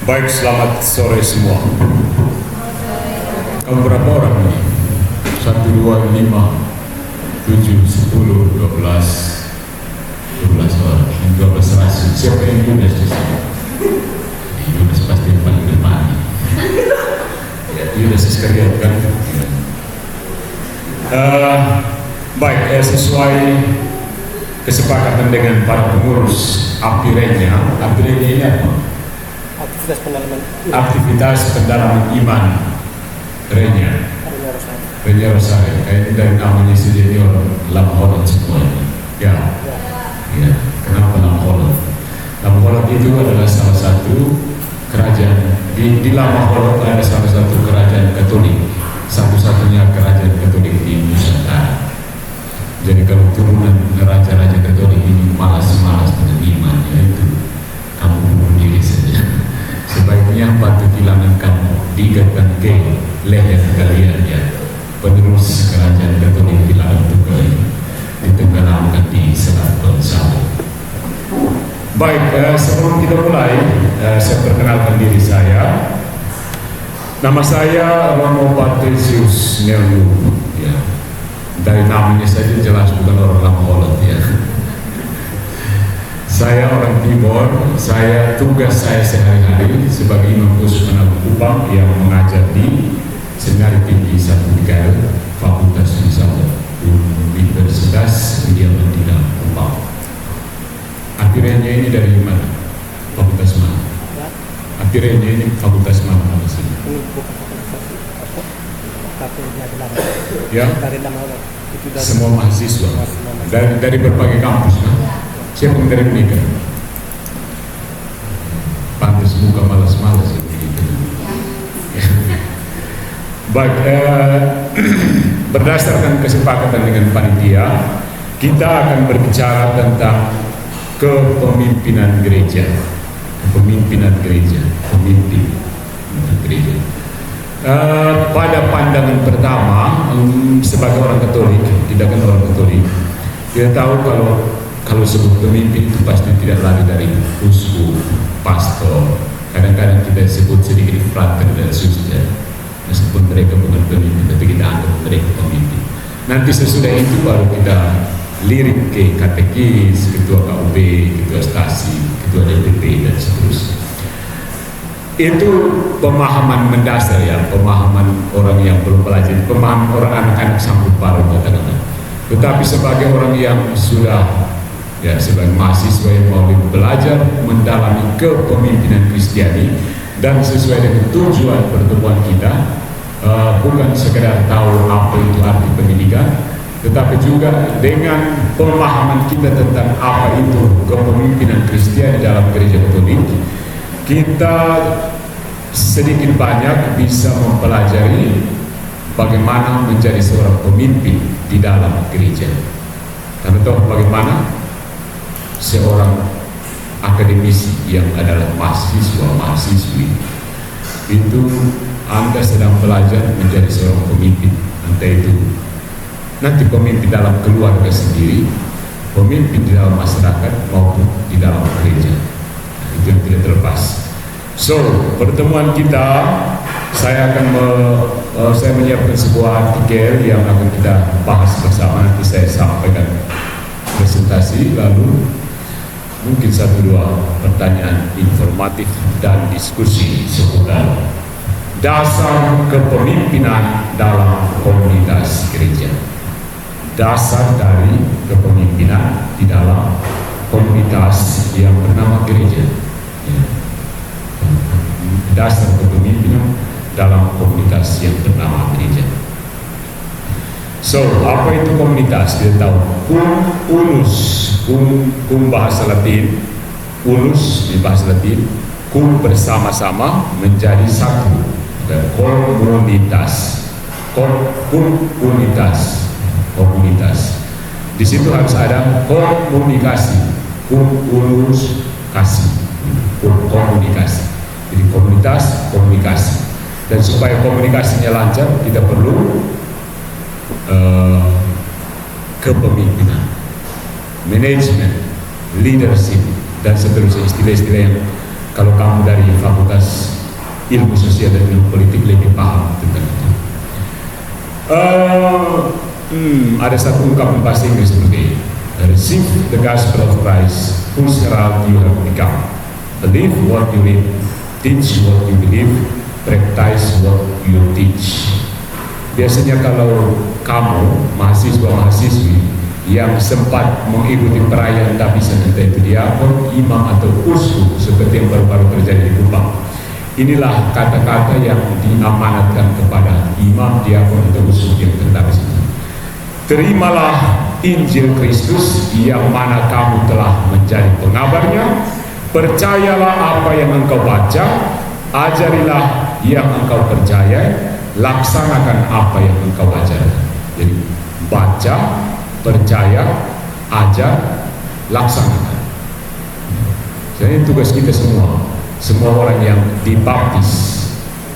Baik, selamat sore semua. Kamu berapa orang nih? 1, 2, 5, 7, 10, 12 orang. 12 rasul. Siapa yang Yudas di sini? Yudas pasti yang paling depan. Ya, Yudas Iskariot kan? Baik, sesuai kesepakatan dengan para pengurus Apirenya ini apa? Aktivitas pendalaman iman Renya Rosario. Kayaknya dari namanya sendiri orang Lama Holland semua ini. Ya. Kenapa Lama Holland? Lama Holland itu adalah salah satu kerajaan di Lama Holland, ada salah satu kerajaan Katolik, satu-satunya kerajaan Katolik di Nusantara. Jadi kalau turunan raja-raja Katolik ini malas-malas dengan imannya, itu kamu bunuh diri saja. Sebaiknya batu kilangan kamu diikatkan ke leher kalian, ya. Penerus kerajaan Katolik Bilangan Tunggal ditenggelamkan di Selat Bangsawan. Baik, sebelum kita mulai, saya perkenalkan diri saya. Nama saya Romo Patricius Nelu, ya. Dari namanya saja jelas bukan orang Lama Holland, ya. Saya orang Timor. Tugas saya sehari-hari sebagai imam khusus Manado Kupang yang mengajar di Seminari Tinggi Satu Mikael, Fakultas Filsafat Universitas Widya Mandira Kupang. Akhirnya ini dari mana? Fakultas mana? Akhirnya ini fakultas mana sih? Ya, semua mahasiswa dari berbagai kampus, kan? Siapa yang dari menikah? Pantas muka malas-malas ya, begitu. Baik, berdasarkan kesepakatan dengan panitia, kita akan berbicara tentang kepemimpinan gereja. Pemimpin gereja. Pada pandangan pertama, sebagai orang Katolik, tidak kan orang Katolik, kita tahu kalau sebut pemimpin itu pasti tidak lari dari uskup, pastor. Kadang-kadang kita sebut sedikit frater dan suster, meskipun mereka bukan pemimpin, tapi kita anggap mereka pemimpin. Nanti sesudah itu baru kita lirik ke katekis, ketua KUB, ketua stasi, ketua DPP dan seterusnya. Itu pemahaman mendasar, ya, pemahaman orang yang belum belajar, pemahaman orang anak-anak sambut baru katakanlah. Tetapi sebagai orang yang sudah, ya, sebagai mahasiswa yang mau belajar mendalami kepemimpinan Kristiani dan sesuai dengan tujuan pertemuan kita, bukan sekedar tahu apa itu arti pendidikan, tetapi juga dengan pemahaman kita tentang apa itu kepemimpinan Kristiani dalam gereja Katolik, kita sedikit banyak bisa mempelajari bagaimana menjadi seorang pemimpin di dalam gereja. Karena tahu bagaimana seorang akademisi yang adalah mahasiswa-mahasiswi itu Anda sedang belajar menjadi seorang pemimpin, entah itu nanti pemimpin dalam keluarga sendiri, pemimpin di dalam masyarakat maupun di dalam gereja. Itu yang tidak terlepas. So, pertemuan kita, saya menyiapkan sebuah artikel yang akan kita bahas bersama. Nanti saya sampaikan presentasi, lalu mungkin 1-2 pertanyaan informatif dan diskusi seputar dasar kepemimpinan dalam komunitas gereja. Dasar dari kepemimpinan di dalam komunitas yang bernama gereja. Dasar kepemimpinan dalam komunitas yang bernama gereja. So, apa itu komunitas? Kita tahu cum bahasa Latin, unus di bahasa Latin, cum bersama-sama menjadi satu, dan komunitas. Komunitas. Di situ harus ada komunikasi, unus kasih, komunikasi. Jadi komunitas, komunikasi. Dan supaya komunikasinya lancar, kita perlu kepemimpinan, manajemen, leadership, dan seterusnya istilah-istilah yang Kalau kamu dari Fakultas Ilmu Sosial dan Ilmu Politik lebih paham tentang itu. Ada satu ungkapan bahasa Inggris seperti receive the gospel of Christ, whose herald you have become. Believe what you read, teach what you believe, practice what you teach. Biasanya kalau kamu mahasiswa-mahasiswi yang sempat mengikuti perayaan tabisan, entah itu diakon, imam atau uskup seperti yang baru-baru terjadi di Kupang, inilah kata-kata yang diamanatkan kepada imam, diakon atau uskup yang tertabis itu. Terimalah Injil Kristus yang mana kamu telah menjadi pengabarnya, percayalah apa yang engkau baca, ajarilah yang engkau percaya, laksanakan apa yang engkau ajarkan. Jadi baca, percaya, ajar, laksanakan. Jadi tugas kita semua orang yang dibaptis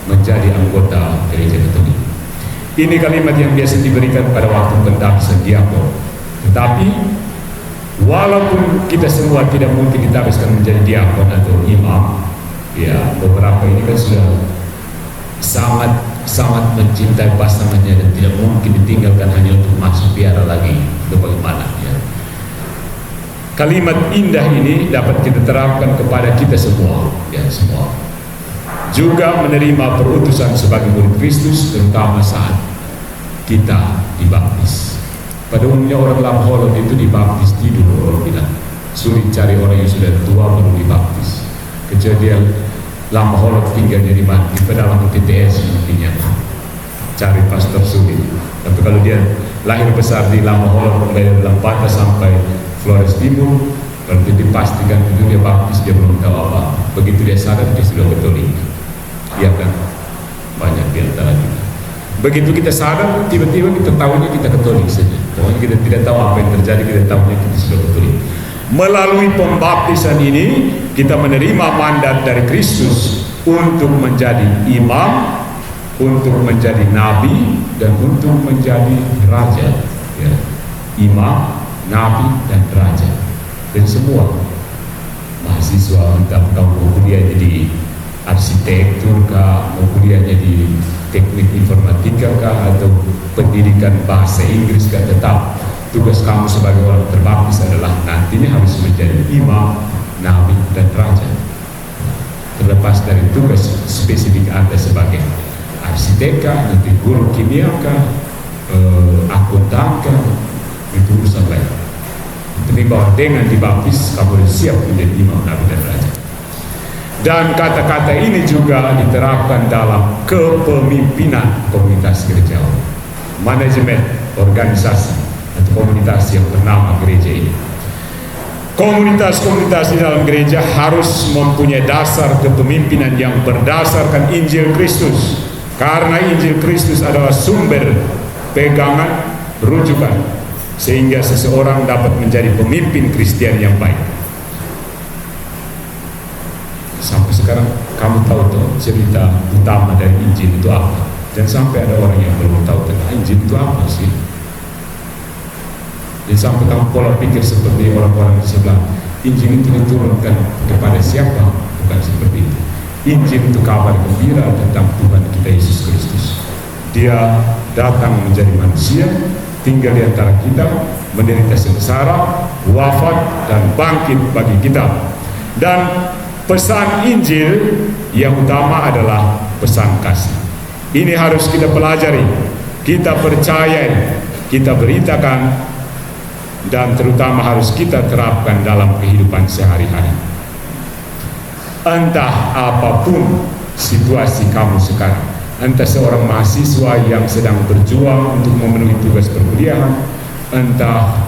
menjadi anggota gereja Katolik. Ini kalimat yang biasa diberikan pada waktu pendapatan diakon. Tetapi walaupun kita semua tidak mungkin ditabiskan menjadi diakon atau imam, ya beberapa ini kan sudah sangat mencintai pasangannya dan tidak mungkin ditinggalkan hanya untuk masuk biara lagi. Itu bagaimana ya? Kalimat indah ini dapat kita terapkan kepada kita semua, ya semua. Juga menerima perutusan sebagai murid Kristus, terutama saat kita dibaptis. Pada umumnya orang dalam holod itu dibaptis tidur, orang bilang sulit cari orang yang sudah tua baru dibaptis. Kejadian lama holod tinggalnya di pedalaman TTS mungkinnya cari pastor sulit. Tapi kalau dia lahir besar di lama holod dari dalam batas sampai Flores Timur, berarti dipastikan itu dia baptis, dia belum tahu apa. Begitu dia sadar dia sudah Katolik. Iya kan? Banyak di antara kita. Begitu kita sadar, tiba-tiba kita tahunya kita Katolik saja. Pokoknya kita tidak tahu apa yang terjadi, kita tahunya kita sudah Katolik. Melalui pembaptisan ini, kita menerima mandat dari Kristus untuk menjadi imam, untuk menjadi nabi, dan untuk menjadi raja. Ya. Imam, nabi, dan raja. Dan semua mahasiswa, entah kamu mau kuliah jadi arsitektur kah, mau kuliahnya di teknik informatika kah, atau pendidikan bahasa Inggris kah, tetap tugas kamu sebagai orang terbaptis adalah nantinya harus menjadi imam, nabi, dan raja. Terlepas dari tugas spesifik Anda sebagai arsitek kah, nanti guru kimia kah, akuntan kah, itu urusan lain. Tapi bahwa dengan dibaptis kamu siap menjadi imam, nabi, dan raja. Dan kata-kata ini juga diterapkan dalam kepemimpinan komunitas gereja, manajemen organisasi atau komunitas yang bernama gereja ini. Komunitas-komunitas di dalam gereja harus mempunyai dasar kepemimpinan yang berdasarkan Injil Kristus, karena Injil Kristus adalah sumber pegangan, rujukan, sehingga seseorang dapat menjadi pemimpin Kristen yang baik. Sampai sekarang kamu tahu tuh cerita utama dari Injil itu apa? Dan sampai ada orang yang belum tahu tentang Injil itu apa sih? Dan sampai kamu pola pikir seperti orang-orang di sebelah, Injil itu diturunkan kepada siapa? Bukan seperti itu. Injil itu kabar gembira tentang Tuhan kita Yesus Kristus. Dia datang menjadi manusia, tinggal di antara kita, menderita sengsara, wafat, dan bangkit bagi kita. Dan pesan Injil yang utama adalah pesan kasih. Ini harus kita pelajari, kita percayai, kita beritakan, dan terutama harus kita terapkan dalam kehidupan sehari-hari. Entah apapun situasi kamu sekarang, entah seorang mahasiswa yang sedang berjuang untuk memenuhi tugas perkuliahan, entah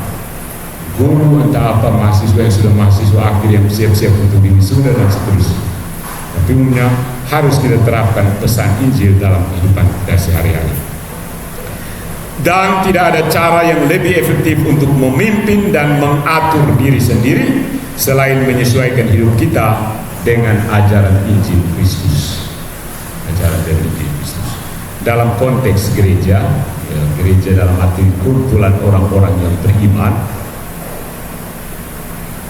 guru, entah apa mahasiswa yang sudah mahasiswa akhir yang siap-siap untuk wisuda dan seterusnya. Tapi umumnya harus kita terapkan pesan Injil dalam kehidupan kita sehari-hari. Dan tidak ada cara yang lebih efektif untuk memimpin dan mengatur diri sendiri selain menyesuaikan hidup kita dengan ajaran Injil Kristus. Ajaran dari Injil Kristus. Dalam konteks gereja, ya, gereja dalam arti kumpulan orang-orang yang beriman,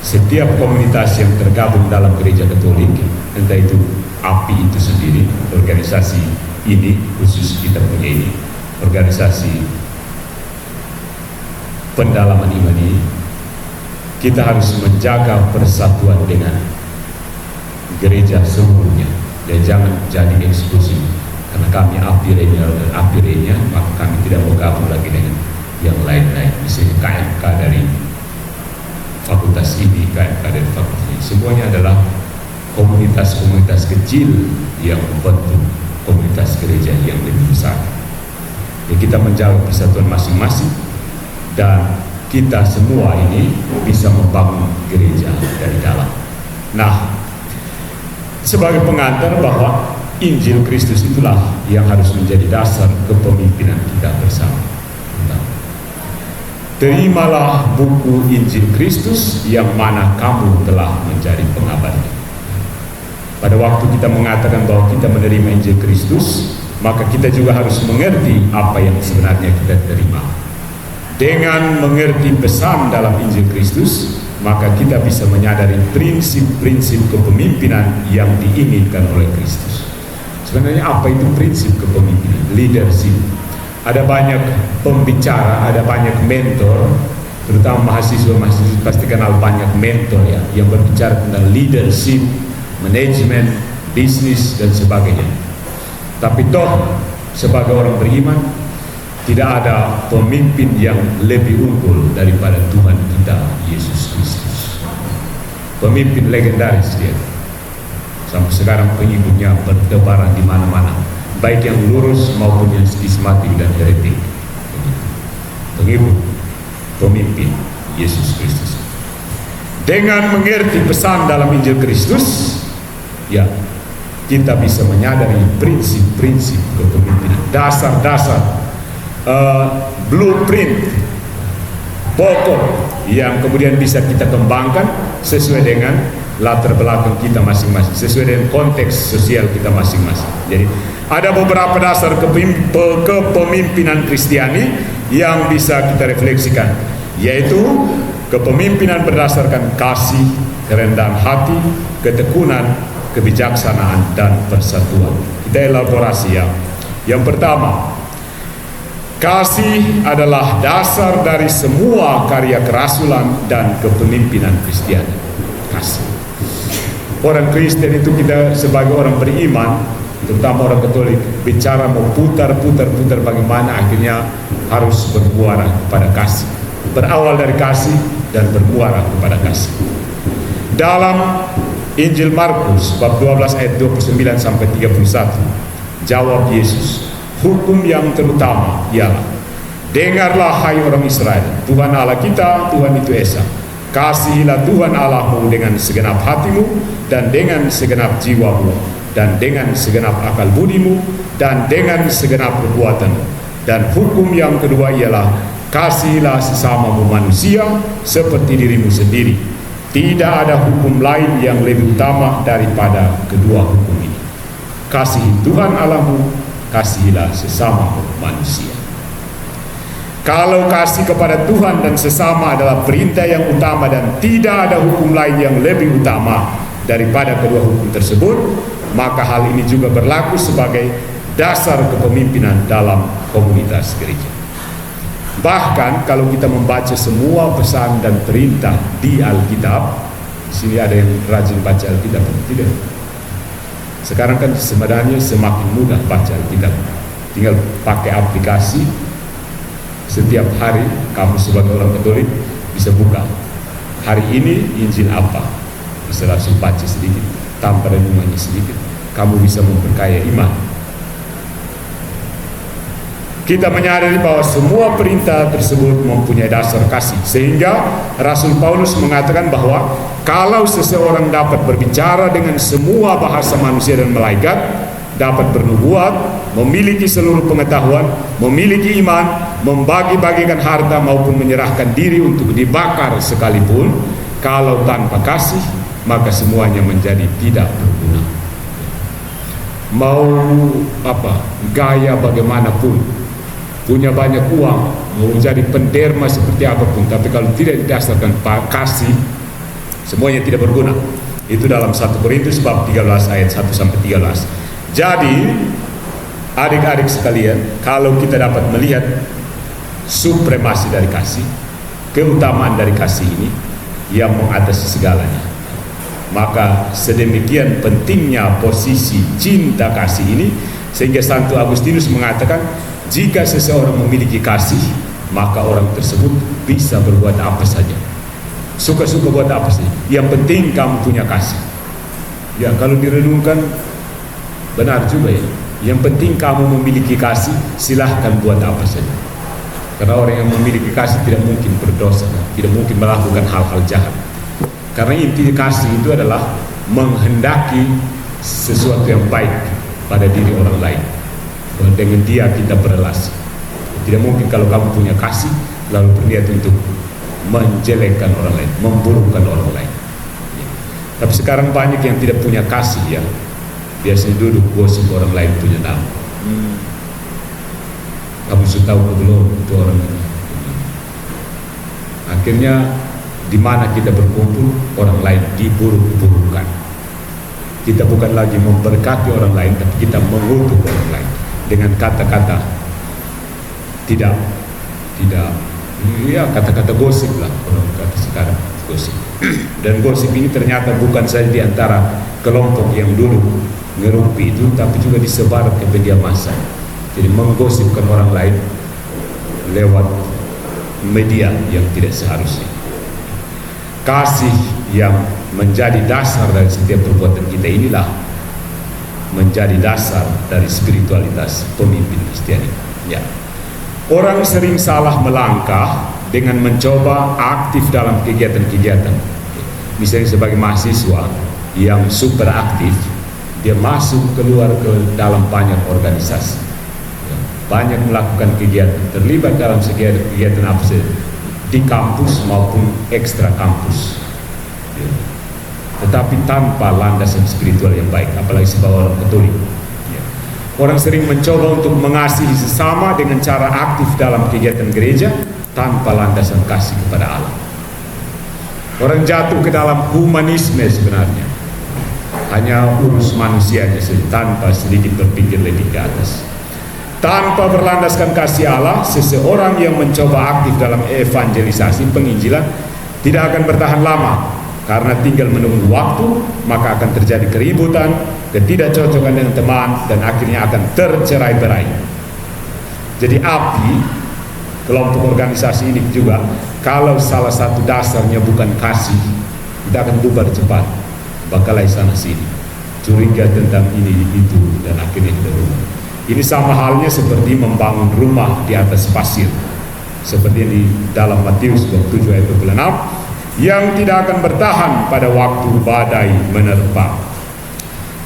setiap komunitas yang tergabung dalam gereja Katolik, entah itu API itu sendiri, organisasi ini khusus kita punya ini, organisasi pendalaman iman ini, kita harus menjaga persatuan dengan gereja seluruhnya dan jangan jadi eksklusif. Karena kami apirenya dan apirenya, maka kami tidak mau gabung lagi dengan yang lain-lain, misalnya KMK dari fakultas ini, KMK dari fakultas ini. Semuanya adalah komunitas-komunitas kecil yang membentuk komunitas gereja yang lebih besar. Jadi kita menjaga persatuan masing-masing dan kita semua ini bisa membangun gereja dari dalam. Nah, sebagai pengantar bahwa Injil Kristus itulah yang harus menjadi dasar kepemimpinan kita bersama. Nah, terimalah buku Injil Kristus yang mana kamu telah menjadi pengabdinya. Pada waktu kita mengatakan bahwa kita menerima Injil Kristus, maka kita juga harus mengerti apa yang sebenarnya kita terima. Dengan mengerti pesan dalam Injil Kristus, maka kita bisa menyadari prinsip-prinsip kepemimpinan yang diinginkan oleh Kristus. Sebenarnya apa itu prinsip kepemimpinan? Leadership. Ada banyak pembicara, ada banyak mentor, terutama mahasiswa pasti kenal banyak mentor ya, yang berbicara tentang leadership, manajemen, bisnis dan sebagainya. Tapi toh sebagai orang beriman tidak ada pemimpin yang lebih unggul daripada Tuhan kita Yesus Kristus. Pemimpin legendaris dia. Sampai sekarang pengikutnya bertebaran di mana-mana, baik yang lurus maupun yang skismatik dan heretik. Pengikut, pemimpin Yesus Kristus. Dengan mengerti pesan dalam Injil Kristus, ya, kita bisa menyadari prinsip-prinsip kepemimpinan, dasar-dasar, blueprint pokok yang kemudian bisa kita kembangkan sesuai dengan latar belakang kita masing-masing, sesuai dengan konteks sosial kita masing-masing. Jadi ada beberapa dasar kepemimpinan Kristiani yang bisa kita refleksikan, yaitu kepemimpinan berdasarkan kasih, kerendahan hati, ketekunan, kebijaksanaan, dan persatuan. Kita elaborasi ya. Yang pertama, kasih adalah dasar dari semua karya kerasulan dan kepemimpinan Kristiani. Kasih. Orang Kristen itu, kita sebagai orang beriman, terutama orang Katolik, bicara mau putar bagaimana akhirnya harus bermuara kepada kasih. Berawal dari kasih dan bermuara kepada kasih. Dalam Injil Markus bab 12 ayat 29 sampai 31, jawab Yesus, hukum yang terutama ialah, dengarlah hai orang Israel, Tuhan Allah kita, Tuhan itu Esa. Kasihilah Tuhan Allahmu dengan segenap hatimu, dan dengan segenap jiwamu, dan dengan segenap akal budimu, dan dengan segenap kekuatanmu. Dan hukum yang kedua ialah, kasihilah sesamamu manusia seperti dirimu sendiri. Tidak ada hukum lain yang lebih utama daripada kedua hukum ini. Kasihi Tuhan Allahmu, kasihilah sesamamu manusia. Kalau kasih kepada Tuhan dan sesama adalah perintah yang utama dan tidak ada hukum lain yang lebih utama daripada kedua hukum tersebut, maka hal ini juga berlaku sebagai dasar kepemimpinan dalam komunitas gereja. Bahkan kalau kita membaca semua pesan dan perintah di Alkitab, di sini ada yang rajin baca Alkitab, tidak? Sekarang kan sebenarnya semakin mudah baca Alkitab, tinggal pakai aplikasi. Setiap hari kamu sebagai orang Katolik bisa buka, hari ini Injil apa, bisa langsung baca sedikit, tanpa renungannya sedikit, kamu bisa memperkaya iman. Kita menyadari bahwa semua perintah tersebut mempunyai dasar kasih, sehingga Rasul Paulus mengatakan bahwa kalau seseorang dapat berbicara dengan semua bahasa manusia dan malaikat, dapat bernubuat, memiliki seluruh pengetahuan, memiliki iman, membagi-bagikan harta maupun menyerahkan diri untuk dibakar sekalipun, kalau tanpa kasih, maka semuanya menjadi tidak berguna. Mau gaya bagaimanapun, punya banyak uang, mau jadi penderma seperti apapun, tapi kalau tidak didasarkan kasih, Semuanya tidak berguna. Itu dalam 1 Korintus bab 13 ayat 1 sampai 13. Jadi, adik-adik sekalian, kalau kita dapat melihat supremasi dari kasih, keutamaan dari kasih ini yang mengatasi segalanya, maka sedemikian pentingnya posisi cinta kasih ini, sehingga Santo Agustinus mengatakan, jika seseorang memiliki kasih, maka orang tersebut bisa berbuat apa saja, suka-suka buat apa saja, yang penting kamu punya kasih. Ya, kalau direnungkan benar juga ya, yang penting kamu memiliki kasih, silahkan buat apa saja. Karena orang yang memiliki kasih tidak mungkin berdosa, tidak mungkin melakukan hal-hal jahat. Karena inti kasih itu adalah menghendaki sesuatu yang baik pada diri orang lain. Dengan dia kita berrelasi. Tidak mungkin kalau kamu punya kasih lalu berniat untuk menjelekkan orang lain, memburukkan orang lain. Ya. Tapi sekarang banyak yang tidak punya kasih ya, biasanya duduk gosip orang lain punya nama. Kamu sudah tahu belum itu orang ini? Akhirnya di mana kita berkumpul, orang lain diburuk-burukkan. Kita bukan lagi memberkati orang lain, tapi kita mengutuk orang lain dengan kata-kata tidak ya, kata-kata gosip lah, orang kata sekarang gosip. Dan gosip ini ternyata bukan saja di antara kelompok yang dulu ngerumpi itu, tapi juga disebar ke media massa. Jadi menggosipkan orang lain lewat media yang tidak seharusnya. Kasih yang menjadi dasar dari setiap perbuatan kita inilah menjadi dasar dari spiritualitas pemimpin Kristiani. Ya. Orang sering salah melangkah dengan mencoba aktif dalam kegiatan-kegiatan. Misalnya sebagai mahasiswa yang super aktif, dia masuk keluar ke dalam banyak organisasi, banyak melakukan kegiatan, terlibat dalam kegiatan apa saja di kampus maupun ekstra kampus, tetapi tanpa landasan spiritual yang baik, apalagi sebagai orang Katolik. Orang sering mencoba untuk mengasihi sesama dengan cara aktif dalam kegiatan gereja tanpa landasan kasih kepada Allah. Orang jatuh ke dalam humanisme sebenarnya, hanya urus manusianya tanpa sedikit berpikir lebih ke atas. Tanpa berlandaskan kasih Allah, seseorang yang mencoba aktif dalam evangelisasi, penginjilan, tidak akan bertahan lama. Karena tinggal menunggu waktu, maka akan terjadi keributan, ketidakcocokan dengan teman, dan akhirnya akan tercerai-berai. Jadi api kelompok organisasi ini juga, kalau salah satu dasarnya bukan kasih, kita akan bubar cepat, bakalai sana sini, curiga tentang ini itu, dan akhirnya kita rumah. Ini sama halnya seperti membangun rumah di atas pasir, seperti di dalam Matius 7 ayat 26, yang tidak akan bertahan pada waktu badai menerpa.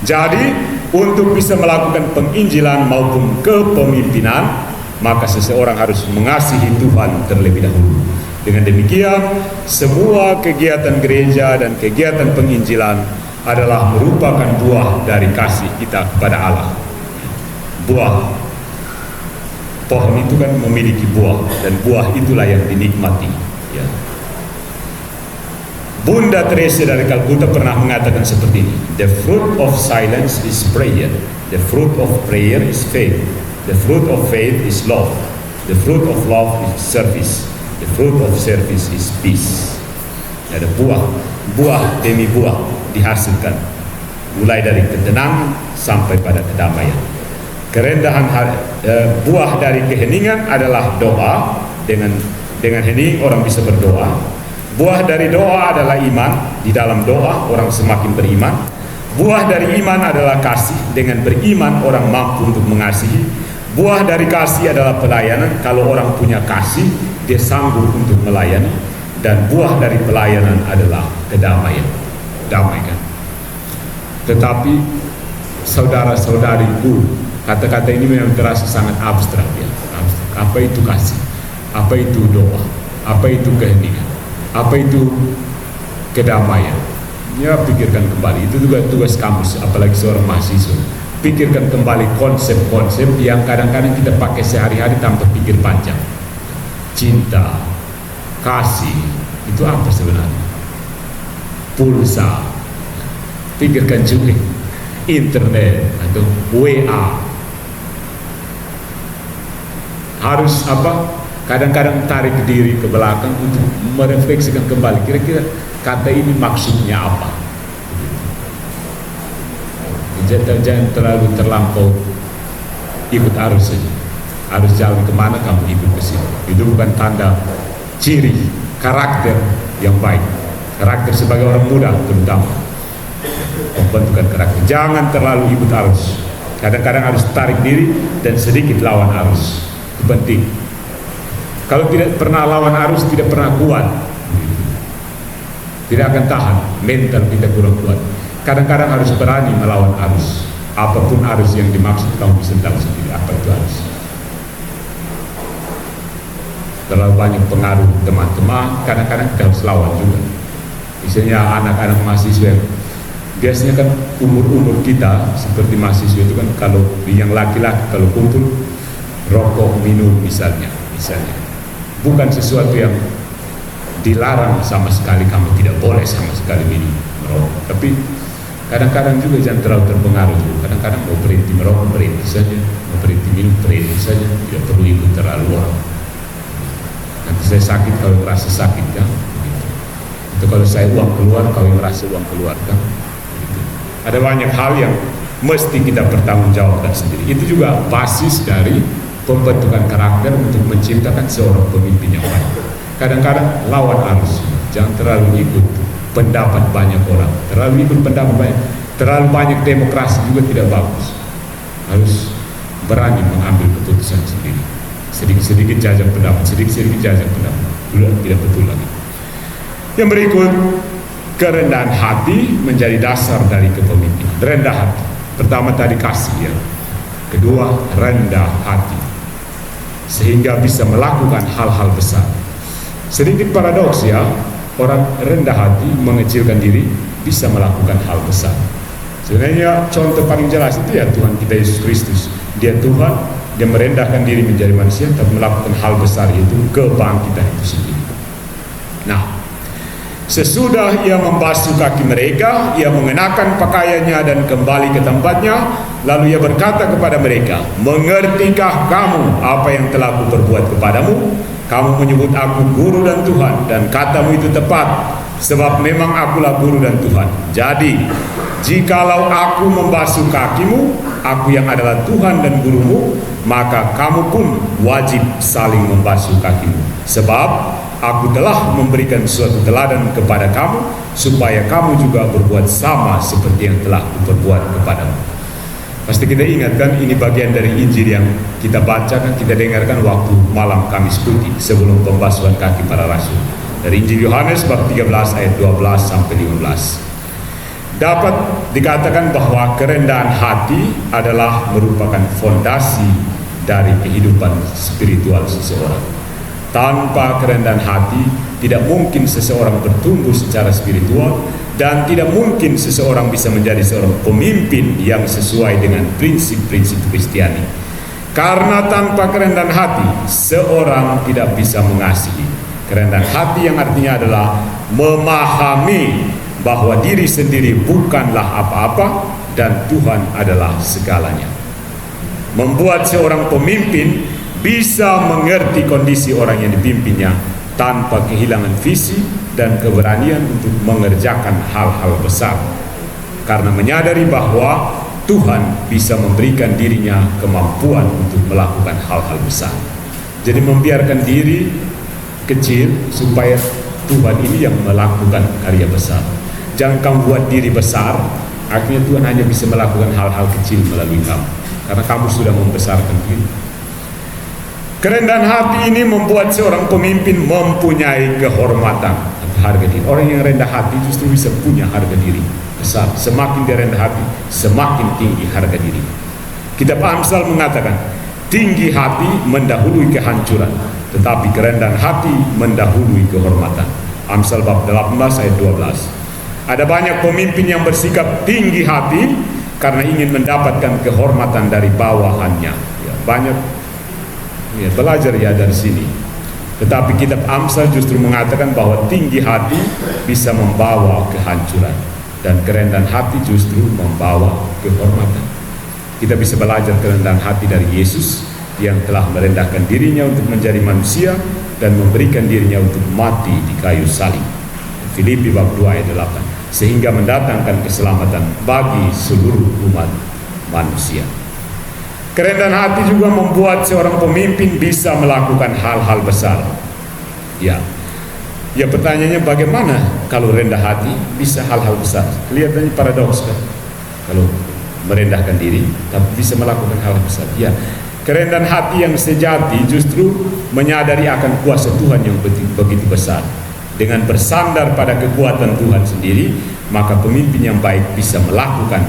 Jadi untuk bisa melakukan penginjilan maupun kepemimpinan, maka seseorang harus mengasihi Tuhan terlebih dahulu. Dengan demikian, semua kegiatan gereja dan kegiatan penginjilan adalah merupakan buah dari kasih kita kepada Allah. Buah pohon itu kan memiliki buah, dan buah itulah yang dinikmati. Ya. Bunda Teresa dari Calcutta pernah mengatakan seperti ini: the fruit of silence is prayer, the fruit of prayer is faith, the fruit of faith is love, the fruit of love is service, the fruit of service is peace. Ada buah demi buah dihasilkan, mulai dari ketenangan sampai pada kedamaian. Kerendahan buah dari keheningan adalah doa. Dengan hening orang bisa berdoa. Buah dari doa adalah iman. Di dalam doa orang semakin beriman. Buah dari iman adalah kasih. Dengan beriman orang mampu untuk mengasihi. Buah dari kasih adalah pelayanan. Kalau orang punya kasih, dia sanggup untuk melayani. Dan buah dari pelayanan adalah kedamaian. Damai kan. Tetapi saudara-saudariku, kata-kata ini memang terasa sangat abstrak ya. Apa itu kasih? Apa itu doa? Apa itu keheningan? Apa itu kedamaian? Ya, pikirkan kembali. Itu juga tugas kamu, apalagi seorang mahasiswa. Pikirkan kembali konsep-konsep yang kadang-kadang kita pakai sehari-hari tanpa pikir panjang. Cinta, kasih, itu apa sebenarnya? pulsa, pikirkan juga internet atau WA. Harus apa? Kadang-kadang tarik diri ke belakang untuk merefleksikan kembali, kira-kira kata ini maksudnya apa. Jangan terlalu terlampau ikut arus saja. Arus jalan kemana kamu ikut ke situ. Itu bukan tanda ciri karakter yang baik. Karakter sebagai orang muda terutama pembentukan karakter. Jangan terlalu ikut arus. Kadang-kadang harus tarik diri dan sedikit lawan arus. Itu penting. Kalau tidak pernah lawan arus, tidak pernah kuat, tidak akan tahan, mental kita kurang kuat. Kadang-kadang harus berani melawan arus. Apapun arus yang dimaksud, kamu bisa tahu sendiri apa itu arus. Terlalu banyak pengaruh teman-teman, kadang-kadang kita harus lawan juga. Misalnya anak-anak mahasiswa, biasanya kan umur-umur kita seperti mahasiswa itu kan, kalau yang laki-laki kalau kumpul rokok, minum misalnya, bukan sesuatu yang dilarang sama sekali, kamu tidak boleh sama sekali minum merokok. Tapi kadang-kadang juga jangan terlalu terpengaruh juga. Kadang-kadang mau berhenti merokok, berhenti saja. Mau berhenti minum, berhenti saja. Tidak perlu ikut terlalu orang. Nanti saya sakit kalau merasa sakit kan. Itu kalau saya uang keluar, kalau merasa uang keluar kan. Ada banyak hal yang mesti kita bertanggungjawabkan sendiri. Itu juga basis dari pembentukan karakter untuk menciptakan seorang pemimpin yang baik. Kadang-kadang lawan arus, jangan terlalu ikut pendapat banyak orang. Terlalu ikut pendapat banyak, terlalu banyak demokrasi juga tidak bagus. Harus berani mengambil keputusan sendiri. Sedikit-sedikit jajak pendapat, sedikit-sedikit jajak pendapat. Tidak betul lagi. Yang berikut, kerendahan hati menjadi dasar dari kepemimpinan. Rendah hati. Pertama tadi kasih ya. Kedua, rendah hati. Sehingga bisa melakukan hal-hal besar. Sedikit paradoks ya, orang rendah hati mengecilkan diri bisa melakukan hal besar. Sebenarnya contoh paling jelas itu ya Tuhan kita Yesus Kristus. Dia Tuhan, dia merendahkan diri menjadi manusia, tapi melakukan hal besar, yaitu kebangkitan itu sendiri. Nah, sesudah ia membasuh kaki mereka, ia mengenakan pakaiannya dan kembali ke tempatnya. Lalu ia berkata kepada mereka, mengertikah kamu apa yang telah aku perbuat kepadamu? Kamu menyebut aku guru dan Tuhan, dan katamu itu tepat, sebab memang akulah guru dan Tuhan. Jadi, jikalau aku membasuh kakimu, aku yang adalah Tuhan dan gurumu, maka kamu pun wajib saling membasuh kakimu. Sebab aku telah memberikan suatu teladan kepada kamu, supaya kamu juga berbuat sama seperti yang telah kuperbuat kepadamu. Pasti kita ingatkan, ini bagian dari Injil yang kita bacakan, kita dengarkan waktu malam Kamis Putih sebelum pembasuhan kaki para rasul. Dari Injil Yohanes bab 13 ayat 12 sampai 15. Dapat dikatakan bahwa kerendahan hati adalah merupakan fondasi dari kehidupan spiritual seseorang. Tanpa kerendahan hati, tidak mungkin seseorang bertumbuh secara spiritual, dan tidak mungkin seseorang bisa menjadi seorang pemimpin yang sesuai dengan prinsip-prinsip Kristiani. Karena tanpa kerendahan hati, seorang tidak bisa mengasihi. Kerendahan hati yang artinya adalah memahami bahwa diri sendiri bukanlah apa-apa dan Tuhan adalah segalanya. Membuat seorang pemimpin bisa mengerti kondisi orang yang dipimpinnya tanpa kehilangan visi dan keberanian untuk mengerjakan hal-hal besar, karena menyadari bahwa Tuhan bisa memberikan dirinya kemampuan untuk melakukan hal-hal besar. Jadi membiarkan diri kecil supaya Tuhan ini yang melakukan karya besar. Jangan kamu buat diri besar, akhirnya Tuhan hanya bisa melakukan hal-hal kecil melalui kamu, karena kamu sudah membesarkan diri. Kerendahan hati ini membuat seorang pemimpin mempunyai kehormatan, harga diri. Orang yang rendah hati justru bisa punya harga diri besar. Semakin dia rendah hati, semakin tinggi harga diri. Kitab Amsal mengatakan, tinggi hati mendahului kehancuran, tetapi kerendahan hati mendahului kehormatan. Amsal bab 18 ayat 12. Ada banyak pemimpin yang bersikap tinggi hati karena ingin mendapatkan kehormatan dari bawahannya. Ya, banyak belajar ya dari sini. Tetapi kitab Amsal justru mengatakan bahwa tinggi hati bisa membawa kehancuran dan kerendahan hati justru membawa kehormatan. Kita bisa belajar kerendahan hati dari Yesus yang telah merendahkan dirinya untuk menjadi manusia dan memberikan dirinya untuk mati di kayu salib. Filipi bab 2 ayat 8, sehingga mendatangkan keselamatan bagi seluruh umat manusia. Kerendahan hati juga membuat seorang pemimpin bisa melakukan hal-hal besar. Ya, pertanyaannya bagaimana kalau rendah hati bisa hal-hal besar? Kelihatannya paradoks kan? Kalau merendahkan diri tapi bisa melakukan hal besar. Ya, kerendahan hati yang sejati justru menyadari akan kuasa Tuhan yang begitu besar. Dengan bersandar pada kekuatan Tuhan sendiri, maka pemimpin yang baik bisa melakukan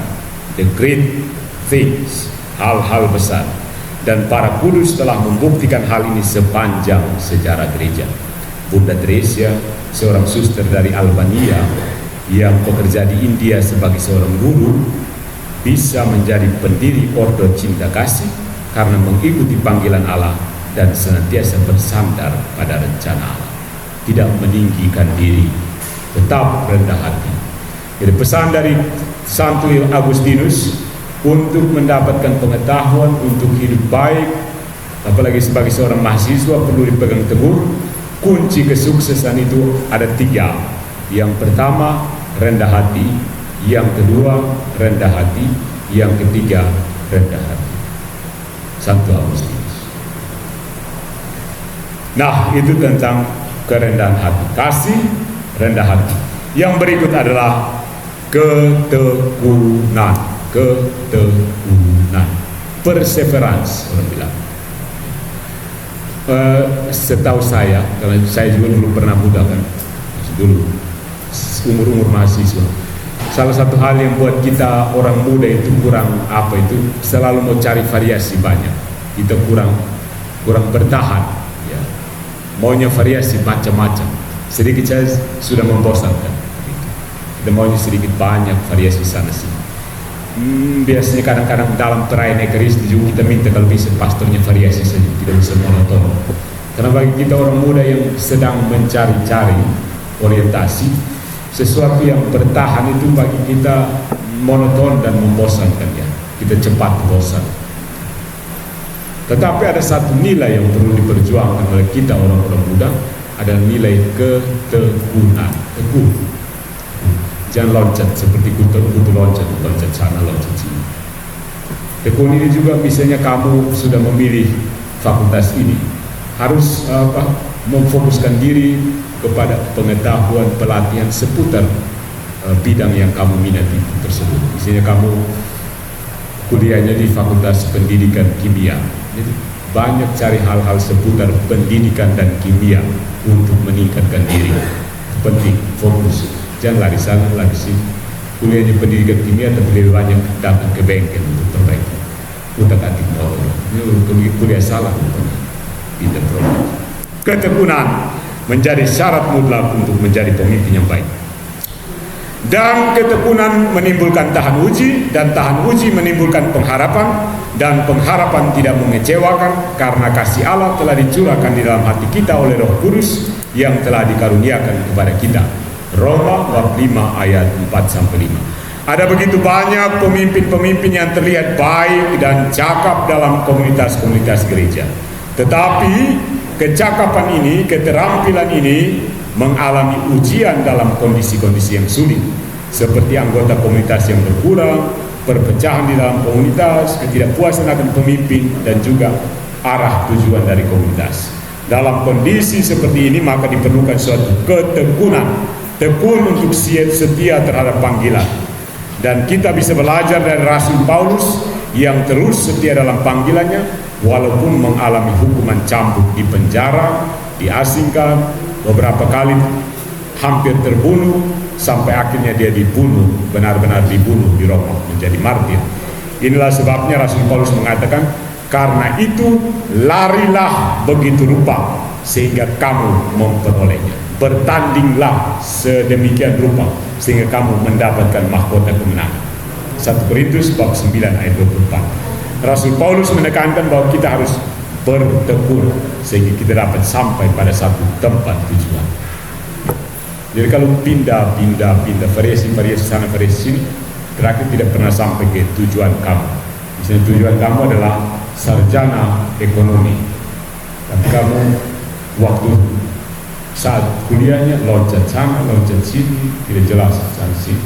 the great things, hal-hal besar. Dan para kudus telah membuktikan hal ini sepanjang sejarah gereja. Bunda Teresia, seorang suster dari Albania yang bekerja di India sebagai seorang guru, bisa menjadi pendiri Ordo Cinta Kasih karena mengikuti panggilan Allah dan senantiasa bersandar pada rencana Allah. Tidak meninggikan diri, tetap rendah hati. Jadi pesan dari Santo Agustinus untuk mendapatkan pengetahuan, untuk hidup baik, apalagi sebagai seorang mahasiswa perlu dipegang teguh. Kunci kesuksesan itu ada 3. Yang pertama rendah hati, yang kedua rendah hati, yang ketiga rendah hati. Santo Agustinus. Nah, itu tentang kerendahan hati. Kasih, rendah hati. Yang berikut adalah ketekunan. Ketekunan, perseverance orang bilang. Setahu saya, karena saya juga dulu pernah muda kan, dulu umur mahasiswa. Salah satu hal yang buat kita orang muda itu kurang selalu mau cari variasi banyak. Kita kurang bertahan, ya. Maunya variasi macam-macam. Sedikit saya sudah membosankan. Kita maunya sedikit banyak variasi sana sini. Biasanya kadang-kadang dalam perayaan Ekaristi juga kita minta kalau bisa pastornya variasi saja, tidak bisa monoton. Karena bagi kita orang muda yang sedang mencari-cari orientasi, sesuatu yang bertahan itu bagi kita monoton dan membosankan, ya. Kita cepat bosan. Tetapi ada satu nilai yang perlu diperjuangkan oleh kita orang-orang muda, adalah nilai ketekunan. Teguh. Jangan loncat seperti kutu loncat sana, loncat sini. Tekun ini juga misalnya kamu sudah memilih fakultas ini, harus memfokuskan diri kepada pengetahuan pelatihan seputar bidang yang kamu minati tersebut. Misalnya kamu kuliahnya di Fakultas Pendidikan Kimia, jadi banyak cari hal-hal seputar pendidikan dan kimia untuk meningkatkan diri. Penting, fokus. Jangan lari sana, lari sini. Kuliahnya pendidikan kimia tapi lebih banyak datang ke bengkel untuk perbaiki. Utak-atik motor. Ini kuliah salah. Tidak perlu. Ketekunan menjadi syarat mutlak untuk menjadi pemimpin yang baik. Dan ketekunan menimbulkan tahan uji, dan tahan uji menimbulkan pengharapan, dan pengharapan tidak mengecewakan karena kasih Allah telah dicurahkan di dalam hati kita oleh Roh Kudus yang telah dikaruniakan kepada kita. Roma bab 5 ayat 4-5. Ada begitu banyak pemimpin-pemimpin yang terlihat baik dan cakap dalam komunitas-komunitas gereja. Tetapi kecakapan ini, keterampilan ini mengalami ujian dalam kondisi-kondisi yang sulit, seperti anggota komunitas yang berkurang, perpecahan di dalam komunitas, ketidakpuasan akan pemimpin, dan juga arah tujuan dari komunitas. Dalam kondisi seperti ini maka diperlukan suatu ketekunan, tekun untuk setia terhadap panggilan. Dan kita bisa belajar dari Rasul Paulus yang terus setia dalam panggilannya walaupun mengalami hukuman cambuk di penjara, diasingkan, beberapa kali hampir terbunuh, sampai akhirnya dia dibunuh, benar-benar dibunuh di Roma, menjadi martir. Inilah sebabnya Rasul Paulus mengatakan, karena itu larilah begitu rupa sehingga kamu memperolehnya. Bertandinglah sedemikian rupa sehingga kamu mendapatkan mahkota kemenangan. 1 Korintus bab 9 ayat 24. Rasul Paulus menekankan bahwa kita harus bertekun sehingga kita dapat sampai pada satu tempat tujuan. Jadi kalau pindah variasi sana variasi sini, terakhir tidak pernah sampai ke tujuan kamu. Misalnya tujuan kamu adalah sarjana ekonomi, tapi kamu waktu saat kuliahnya loncat sana, loncat sini, tidak jelas sana sini.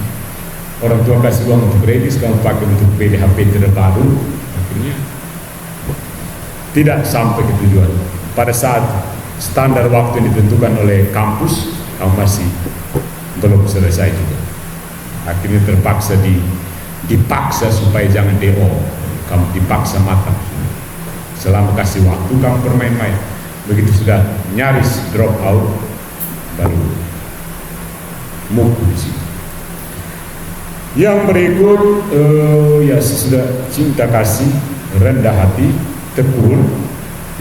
Orang tua kasih uang untuk kredit, kamu pakai untuk beli HP terbaru, akhirnya tidak sampai ke tujuan. Pada saat standar waktu yang ditentukan oleh kampus, kamu masih belum selesai juga. Akhirnya terpaksa dipaksa supaya jangan DO. Kamu dipaksa matang. Selama kasih waktu kamu bermain-main. Begitu sudah nyaris drop out, baru mukul di sini. Yang berikut ya sudah cinta kasih, rendah hati, tekun.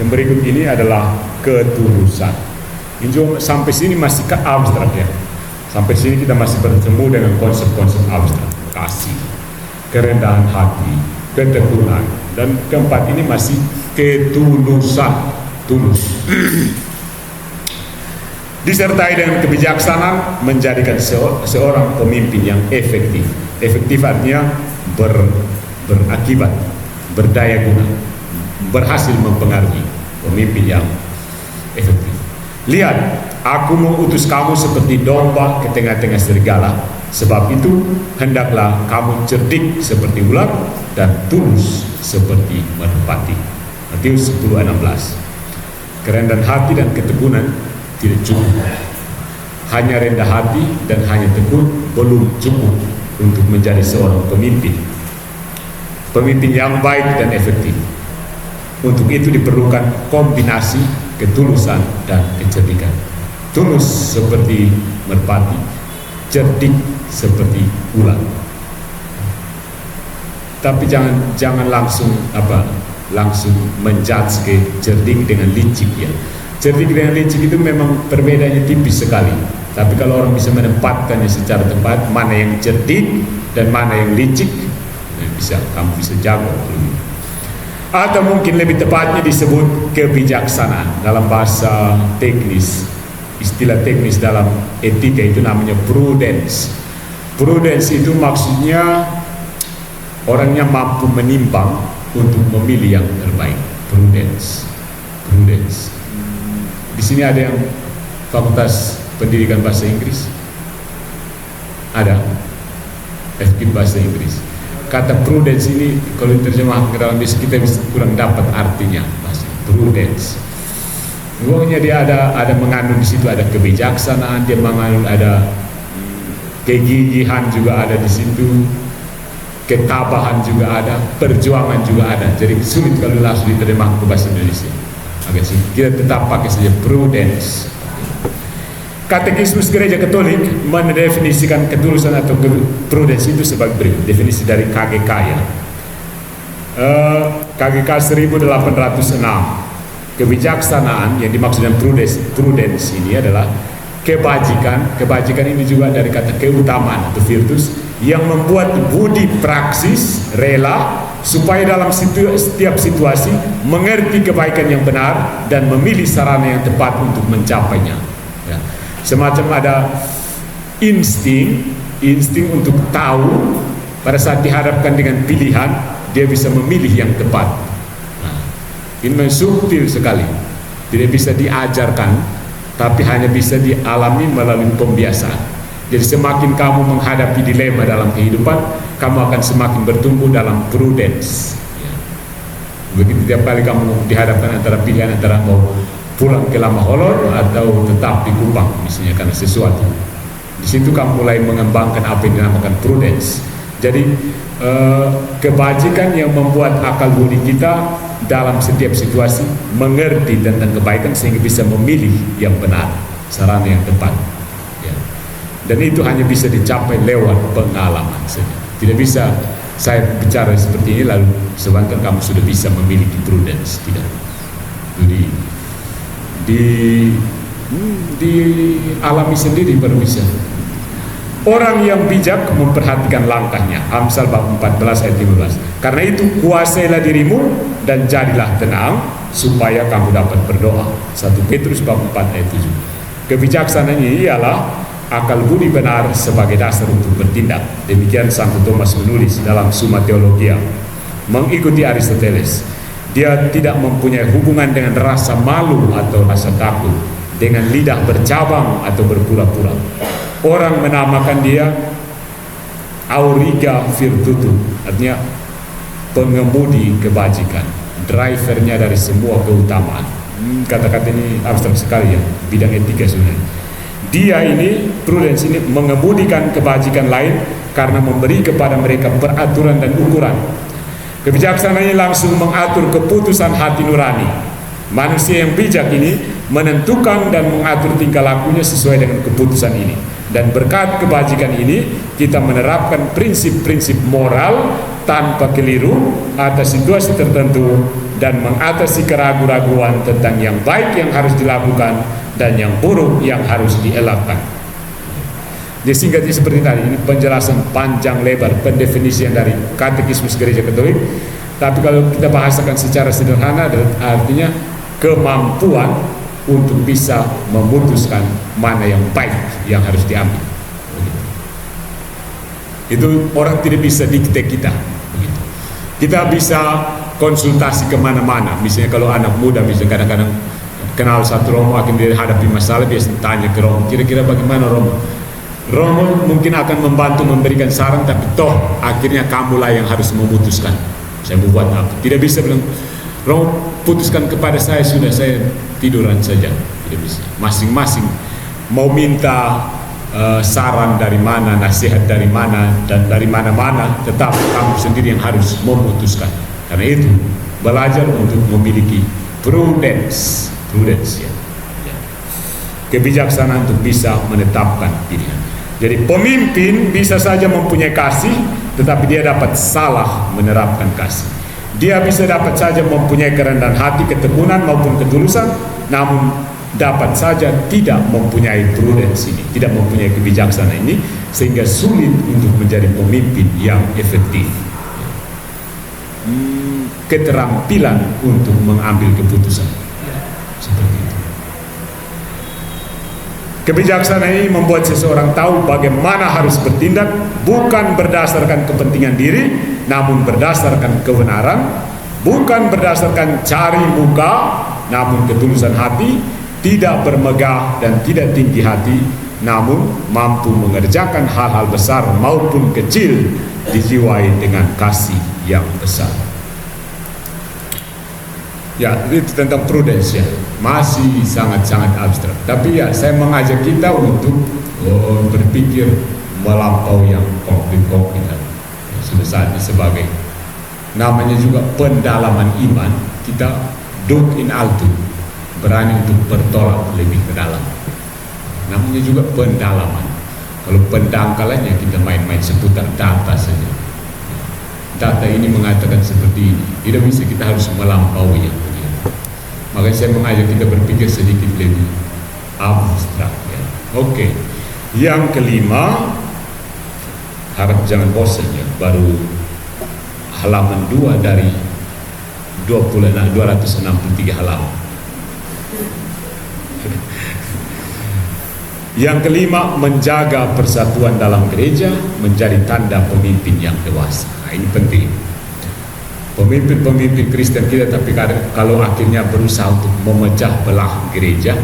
Yang berikut ini adalah ketulusan. Ini sampai sini masih ke abstrak ya. Sampai sini kita masih bertemu dengan konsep-konsep abstrak. Kasih, kerendahan hati, ketekunan, dan keempat ini masih ketulusan, tulus. Disertai dengan kebijaksanaan menjadikan seorang pemimpin yang efektif. Efektif artinya berakibat, berdaya guna, berhasil mempengaruhi. Pemimpin yang efektif. Lihat, aku mengutus kamu seperti domba ke tengah-tengah serigala. Sebab itu hendaklah kamu cerdik seperti ular dan tulus seperti merpati. Matius 10:16. Kerendahan hati dan ketekunan tidak cukup. Hanya rendah hati dan hanya tekun belum cukup untuk menjadi seorang pemimpin. Pemimpin yang baik dan efektif. Untuk itu diperlukan kombinasi ketulusan dan kecerdikan. Tulus seperti merpati, cerdik seperti ular. Tapi jangan langsung menjudge ke cerdik dengan licik ya. Cerdik dengan licik itu memang perbedaannya tipis sekali. Tapi kalau orang bisa menempatkannya secara tepat, mana yang cerdik dan mana yang licik, kamu bisa jago. Atau mungkin lebih tepatnya disebut kebijaksanaan dalam bahasa teknis. Istilah teknis dalam etika itu namanya prudence. Prudence itu maksudnya orangnya mampu menimbang untuk memilih yang terbaik. Prudence. Di sini ada yang Fakultas Pendidikan Bahasa Inggris? Ada. FK Bahasa Inggris. Kata prudence ini kalau diterjemahkan ke dalam bahasa kita bisa kurang dapat artinya. Prudence. Pokoknya dia ada mengandung di situ, ada kebijaksanaan, dia mengandung ada kegigihan juga ada di situ, ketabahan juga ada, perjuangan juga ada. Jadi sulit kalau langsung diterjemahkan ke bahasa Indonesia. Agak sulit. Kita tetap pakai saja prudence. Katekismus Gereja Katolik mendefinisikan ketulusan atau prudence itu sebagai berikut. Definisi dari KGK ya. KGK 1806. Kebijaksanaan yang dimaksud dengan prudence ini adalah kebajikan. Kebajikan ini juga dari kata keutamaan atau virtus yang membuat budi praksis rela supaya dalam setiap situasi mengerti kebaikan yang benar dan memilih sarana yang tepat untuk mencapainya. Ya. Semacam ada insting untuk tahu pada saat dihadapkan dengan pilihan dia bisa memilih yang tepat. Nah, ini subtil sekali, tidak bisa diajarkan, tapi hanya bisa dialami melalui pembiasaan. Jadi semakin kamu menghadapi dilema dalam kehidupan, kamu akan semakin bertumbuh dalam prudence. Ya. Begitu tiap kali kamu dihadapkan antara pilihan antara mau pulang ke Lamaholor atau tetap di Kupang misalnya karena sesuatu. Di situ kamu mulai mengembangkan apa yang dinamakan prudence. Jadi kebajikan yang membuat akal budi kita dalam setiap situasi mengerti tentang kebaikan sehingga bisa memilih yang benar, sarana yang tepat. Ya. Dan itu hanya bisa dicapai lewat pengalaman saja. Tidak bisa saya bicara seperti ini lalu sebentar kamu sudah bisa memiliki prudence, tidak. Jadi dialami sendiri baru bisa. Orang yang bijak memperhatikan langkahnya. Amsal bab 14 ayat 15. Karena itu kuasailah dirimu dan jadilah tenang supaya kamu dapat berdoa. 1 Petrus bab 4 ayat 7. Kebijaksanaan ini ialah akal budi benar sebagai dasar untuk bertindak. Demikian Santo Thomas menulis dalam Summa Theologia. Mengikuti Aristoteles, dia tidak mempunyai hubungan dengan rasa malu atau rasa takut, dengan lidah bercabang atau berpura-pura. Orang menamakan dia auriga virtutum, artinya pengemudi kebajikan, drivernya dari semua keutamaan. Kata-kata ini abstrak sekali ya, bidang etika sebenarnya. Dia ini, prudence ini, mengemudikan kebajikan lain karena memberi kepada mereka peraturan dan ukuran. Kebijaksanaan ini langsung mengatur keputusan hati nurani. Manusia yang bijak ini menentukan dan mengatur tingkah lakunya sesuai dengan keputusan ini. Dan berkat kebajikan ini, kita menerapkan prinsip-prinsip moral tanpa keliru atas situasi tertentu dan mengatasi keraguan-raguan tentang yang baik yang harus dilakukan dan yang buruk yang harus dielakkan. Jadi singkatnya seperti tadi, ini penjelasan panjang lebar pendefinisian dari Katekismus Gereja Katolik. Tapi kalau kita bahasakan secara sederhana, artinya kemampuan untuk bisa memutuskan mana yang baik yang harus diambil. Itu orang tidak bisa dikte kita. Kita bisa konsultasi kemana-mana. Misalnya kalau anak muda, misalnya kadang-kadang kenal satu romo akan dihadapi masalah, biasanya tanya ke romo, kira-kira bagaimana romo? Romo mungkin akan membantu memberikan saran, tapi toh akhirnya kamulah yang harus memutuskan. Saya mau buat apa? Tidak bisa bilang, Romo putuskan kepada saya, sudah saya tiduran saja. Tidak bisa. Masing-masing mau minta saran dari mana, nasihat dari mana, dan dari mana-mana, tetap kamu sendiri yang harus memutuskan. Karena itu belajar untuk memiliki prudence ya. Kebijaksanaan untuk bisa menetapkan pilihan. Jadi pemimpin bisa saja mempunyai kasih, tetapi dia dapat salah menerapkan kasih. Dia bisa dapat saja mempunyai kerendahan hati, ketekunan maupun ketulusan, namun dapat saja tidak mempunyai prudence ini, tidak mempunyai kebijaksanaan ini, sehingga sulit untuk menjadi pemimpin yang efektif. Keterampilan untuk mengambil keputusan, seperti itu. Kebijaksanaan ini membuat seseorang tahu bagaimana harus bertindak, bukan berdasarkan kepentingan diri, namun berdasarkan kebenaran, bukan berdasarkan cari muka, namun ketulusan hati, tidak bermegah dan tidak tinggi hati, namun mampu mengerjakan hal-hal besar maupun kecil, dijiwai dengan kasih yang besar. Ya, itu tentang prudence ya, masih sangat-sangat abstrak. Tapi ya, saya mengajak kita untuk berpikir melampaui yang konkret-konkret. Sudah saatnya sebagai namanya juga pendalaman iman, kita dug in alto, berani untuk bertolak lebih ke dalam. Namanya juga pendalaman. Kalau pendangkalannya kita main-main seputar data saja. Data ini mengatakan seperti ini, tidak bisa, kita harus melampaui yang begitu. Makanya saya mengajak kita berpikir sedikit lebih abstrak ya. Oke. Yang kelima, harap jangan bosan ya, baru halaman 2 dari 263 halaman. Yang kelima, menjaga persatuan dalam gereja menjadi tanda pemimpin yang dewasa. Nah, ini penting. Pemimpin-pemimpin Kristen kita, tapi kalau akhirnya berusaha untuk memecah belah gereja,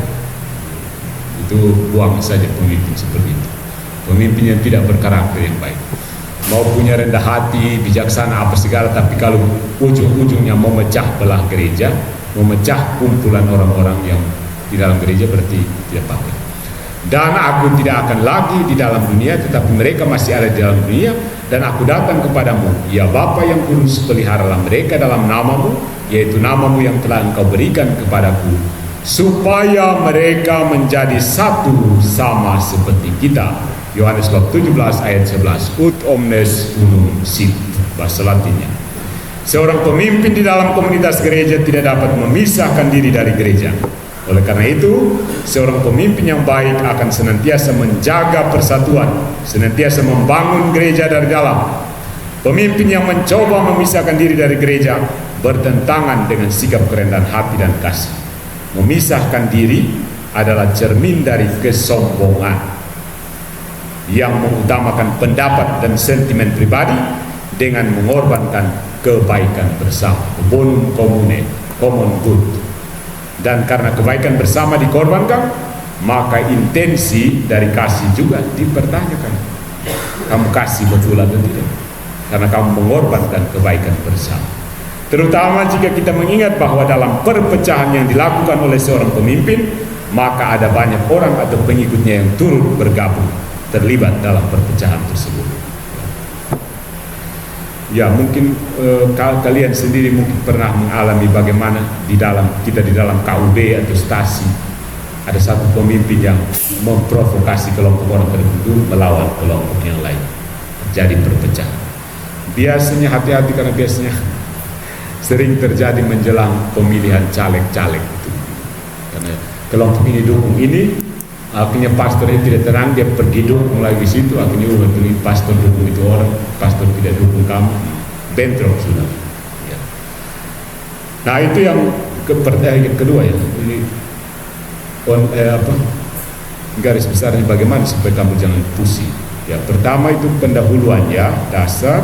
itu buang saja pemimpin seperti itu. Pemimpin yang tidak berkarakter yang baik, mau punya rendah hati, bijaksana apa segala, tapi kalau ujung-ujungnya memecah belah gereja, memecah kumpulan orang-orang yang di dalam gereja, berarti tidak pakai. Dan aku tidak akan lagi di dalam dunia, tetapi mereka masih ada di dalam dunia, dan aku datang kepadamu, ya Bapa yang kudus, peliharalah mereka dalam namamu, yaitu namamu yang telah engkau berikan kepadaku, supaya mereka menjadi satu sama seperti kita. Yohanes bab 17 ayat 11. Ut omnes unum sit, bahasa Latinnya. Seorang pemimpin di dalam komunitas gereja tidak dapat memisahkan diri dari gereja. Oleh karena itu, seorang pemimpin yang baik akan senantiasa menjaga persatuan, senantiasa membangun gereja dari dalam. Pemimpin yang mencoba memisahkan diri dari gereja bertentangan dengan sikap kerendahan hati dan kasih. Memisahkan diri adalah cermin dari kesombongan yang mengutamakan pendapat dan sentimen pribadi dengan mengorbankan kebaikan bersama, bonum comune, common good. Dan karena kebaikan bersama dikorbankan, maka intensi dari kasih juga dipertanyakan. Kamu kasih betul atau tidak? Karena kamu mengorbankan kebaikan bersama. Terutama jika kita mengingat bahwa dalam perpecahan yang dilakukan oleh seorang pemimpin, maka ada banyak orang atau pengikutnya yang turut bergabung, terlibat dalam perpecahan tersebut. Ya, mungkin kalian sendiri mungkin pernah mengalami bagaimana di dalam KUB atau stasi ada satu pemimpin yang memprovokasi kelompok orang tertentu melawan kelompok yang lain, jadi perpecahan. Biasanya hati-hati, karena biasanya sering terjadi menjelang pemilihan caleg-caleg itu, karena kelompok ini dukung ini, akhirnya pastornya tidak tenang, dia pergi dukung lagi situ, akhirnya ini pastor dukung itu orang, pastor tidak dukung kamu, bentrok sudah. Ya. Nah itu yang kedua ya, ini garis besarnya bagaimana supaya kamu jangan pusing. Ya, pertama itu pendahuluannya, dasar.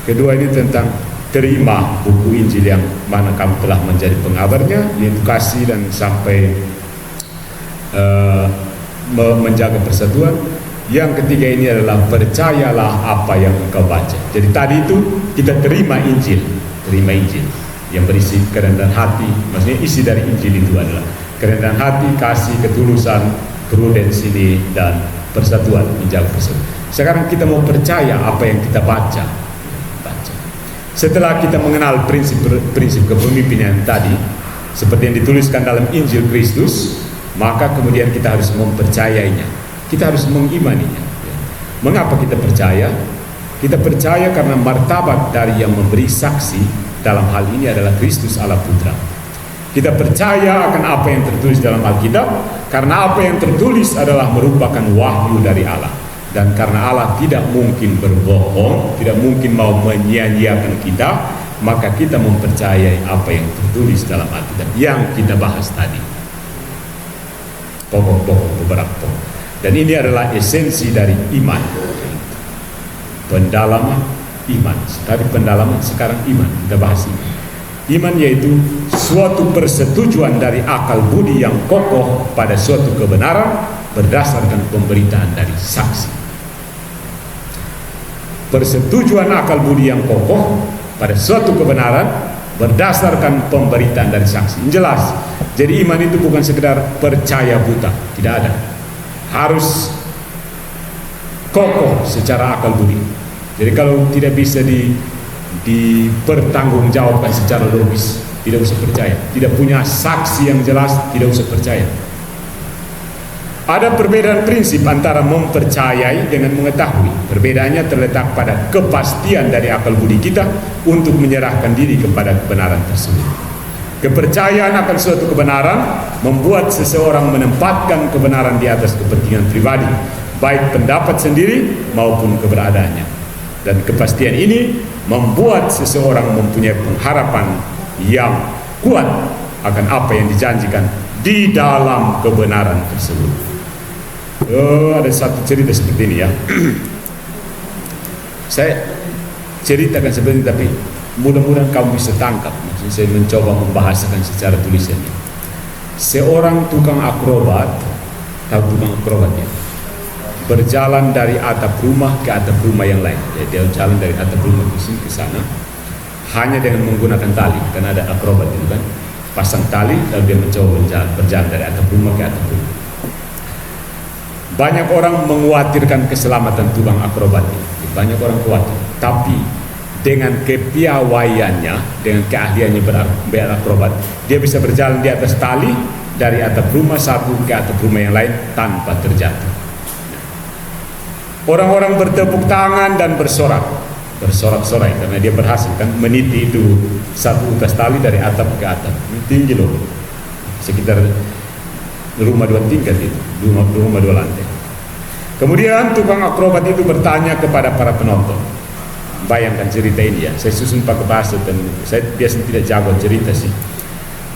Kedua ini tentang terima buku Injil yang mana kamu telah menjadi pengabarnya, yaitu kasih dan sampai menjaga persatuan. Yang ketiga ini adalah percayalah apa yang engkau baca. Jadi tadi itu kita terima Injil yang berisi kerendahan hati. Maksudnya isi dari Injil itu adalah kerendahan hati, kasih, ketulusan, prudens ini, dan persatuan, menjaga persatuan. Sekarang kita mau percaya apa yang kita baca. Setelah kita mengenal prinsip kepemimpinan tadi, seperti yang dituliskan dalam Injil Kristus, maka kemudian kita harus mempercayainya, kita harus mengimaninya. Mengapa kita percaya? Kita percaya karena martabat dari yang memberi saksi dalam hal ini adalah Kristus Allah Putra. Kita percaya akan apa yang tertulis dalam Alkitab, karena apa yang tertulis adalah merupakan wahyu dari Allah. Dan karena Allah tidak mungkin berbohong, tidak mungkin mau menyia-nyiakan kita, maka kita mempercayai apa yang tertulis dalam Alkitab yang kita bahas tadi. Pokok-pokok, beberapa pokok. Dan ini adalah esensi dari iman. Pendalaman iman. Tadi pendalaman, sekarang iman. Kita bahas iman. Iman yaitu suatu persetujuan dari akal budi yang kokoh pada suatu kebenaran berdasarkan pemberitaan dari saksi. Persetujuan akal budi yang kokoh pada suatu kebenaran berdasarkan pemberitaan dari saksi. Jelas. Jadi iman itu bukan sekedar percaya buta, tidak ada. Harus kokoh secara akal budi. Jadi kalau tidak bisa dipertanggungjawabkan secara logis, tidak usah percaya. Tidak punya saksi yang jelas, tidak usah percaya. Ada perbedaan prinsip antara mempercayai dengan mengetahui. Perbedaannya terletak pada kepastian dari akal budi kita untuk menyerahkan diri kepada kebenaran tersebut. Kepercayaan akan suatu kebenaran membuat seseorang menempatkan kebenaran di atas kepentingan pribadi, baik pendapat sendiri maupun keberadaannya. Dan kepastian ini membuat seseorang mempunyai pengharapan yang kuat akan apa yang dijanjikan di dalam kebenaran tersebut. Ada satu cerita seperti ini ya. Saya ceritakan seperti ini, tapi mudah-mudahan kamu bisa tangkap. Maksudnya saya mencoba membahasakan secara tulisannya. Seorang tukang akrobat, tahu tukang akrobat ya, berjalan dari atap rumah ke atap rumah yang lain. Jadi dia jalan dari atap rumah ke sini ke sana hanya dengan menggunakan tali, karena ada akrobat itu kan, pasang tali lalu dia mencoba berjalan dari atap rumah ke atap rumah. Banyak orang mengkhawatirkan keselamatan tukang akrobat ini. Banyak orang khawatir, tapi dengan kepiawaiannya, dengan keahliannya berakrobat, dia bisa berjalan di atas tali dari atap rumah satu ke atap rumah yang lain tanpa terjatuh. Orang-orang bertepuk tangan dan bersorak-sorai karena dia berhasil kan meniti itu satu utas tali dari atap ke atap. Tinggi loh, sekitar rumah 2 tingkat itu, rumah 2 lantai. Kemudian tukang akrobat itu bertanya kepada para penonton, bayangkan cerita ini ya. Saya susun pakai bahasa dan saya biasanya tidak jago cerita sih.